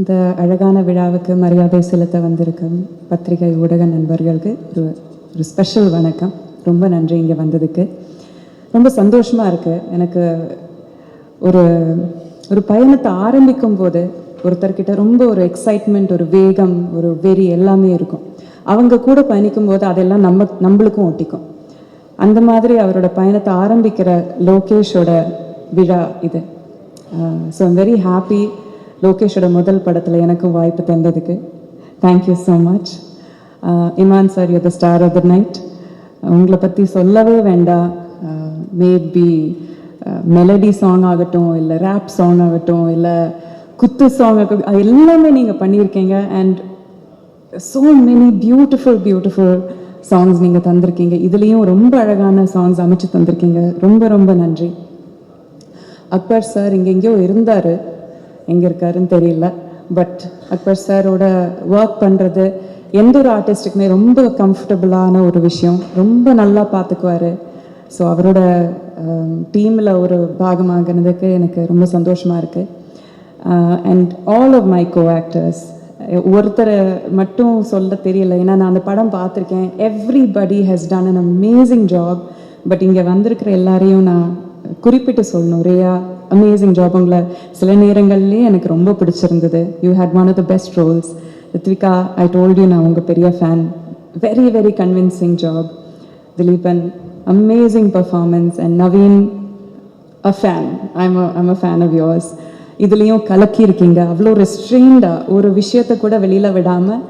இந்த அழகான விழாவுக்கு மரியாதை செலுத்த வந்திருக்கும் பத்திரிகை ஊடக நண்பர்களுக்கு ஒரு ஸ்பெஷல் வணக்கம். ரொம்ப நன்றி இங்கே வந்ததுக்கு. ரொம்ப சந்தோஷமாக இருக்குது. எனக்கு ஒரு ஒரு பயணத்தை ஆரம்பிக்கும் போது ஒருத்தர்கிட்ட ரொம்ப ஒரு எக்ஸைட்மெண்ட், ஒரு வேகம், ஒரு வெறி எல்லாமே இருக்கும். அவங்க கூட பயணிக்கும் போது அதெல்லாம் நம்மளுக்கும் ஒட்டிக்கும். அந்த மாதிரி அவரோட பயணத்தை ஆரம்பிக்கிற லோகேஷோட விழா இது. So I'm very happy. லோகேஷோட முதல் படத்தில் எனக்கும் வாய்ப்பு தந்ததுக்கு thank you so much. Imman sir, you the star of the night. உங்களை பற்றி சொல்லவே வேண்டாம். மேபி மெலடி சாங் ஆகட்டும், இல்லை ரேப் சாங் ஆகட்டும், இல்லை குத்து சாங் ஆகட்டும், அது எல்லாமே நீங்கள் பண்ணியிருக்கீங்க. And so many beautiful songs நீங்கள் தந்திருக்கீங்க. இதுலேயும் ரொம்ப அழகான சாங்ஸ் அமைச்சு தந்திருக்கீங்க. ரொம்ப ரொம்ப நன்றி. அக்பர் சார் இங்கே எங்கேயோ இருந்தார், எங்கே இருக்காருன்னு தெரியல. பட் அக்பர் சாரோட ஒர்க் பண்ணுறது எந்த ஒரு ஆர்டிஸ்ட்டுக்குமே ரொம்ப கம்ஃபர்டபுளான ஒரு விஷயம். ரொம்ப நல்லா பார்த்துக்குவார். ஸோ அவரோட டீமில் ஒரு பாகமாகினதுக்கு எனக்கு ரொம்ப சந்தோஷமாக இருக்குது. And all of my co actors, ஒருத்தரை மட்டும் சொல்ல தெரியல, ஏன்னா நான் அந்த படம் பார்த்துருக்கேன். Everybody has done an amazing job. But இங்கே வந்திருக்கிற எல்லாரையும் நான் குறிப்பிட்டு சொல்லணும். Riya, amazing job. உங்களை சில நேரங்கள்லேயே எனக்கு ரொம்ப பிடிச்சிருந்தது. You had one of the best roles. Rithvika, I told you, நான் உங்கள் பெரிய fan. Very very convincing job. Dileepan, amazing performance. And Naveen, a fan. I'm a fan of yours. இதுலேயும் கலக்கி இருக்கீங்க. அவ்வளோ ரெஸ்ட்ரெயின்டாக ஒரு விஷயத்தை கூட வெளியில் விடாமல்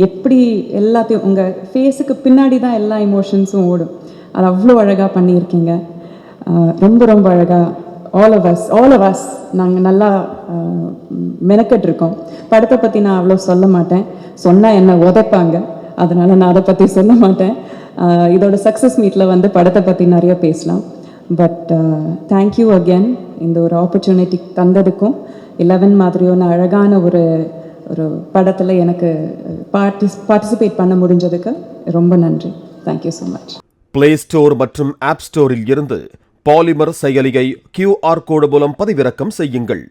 எப்படி எல்லாத்தையும் உங்கள் ஃபேஸுக்கு பின்னாடி தான் எல்லா இமோஷன்ஸும் ஓடும். அது அவ்வளோ அழகாக பண்ணியிருக்கீங்க. ரொம்ப ரொம்ப அழகாக ஆல் ஆஃப் அஸ் நாங்கள் நல்லா மெனக்கெட்டிருக்கோம். படத்தை பற்றி நான் அவ்வளோ சொல்ல மாட்டேன். சொன்னால் என்னை உதைப்பாங்க. அதனால் நான் அதை பற்றி சொல்ல மாட்டேன். இதோட சக்ஸஸ் மீட்டில் வந்து படத்தை பற்றி நிறைய பேசலாம். பட் தேங்க்யூ அகேன் இந்த ஒரு ஆப்பர்ச்சுனிட்டி தந்ததுக்கும். 11 மாதிரியான அழகான ஒரு படத்தில் எனக்கு பார்ட்டிசிபேட் பண்ண முடிஞ்சதுக்கு ரொம்ப நன்றி. Thank you so much. Play store மற்றும் ஆப் ஸ்டோரில் இருந்து பாலிமர் செயலியை QR கோடு மூலம் பதிவிறக்கம் செய்யுங்கள்.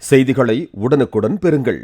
செய்திகளை உடனுக்குடன் பெறுங்கள்.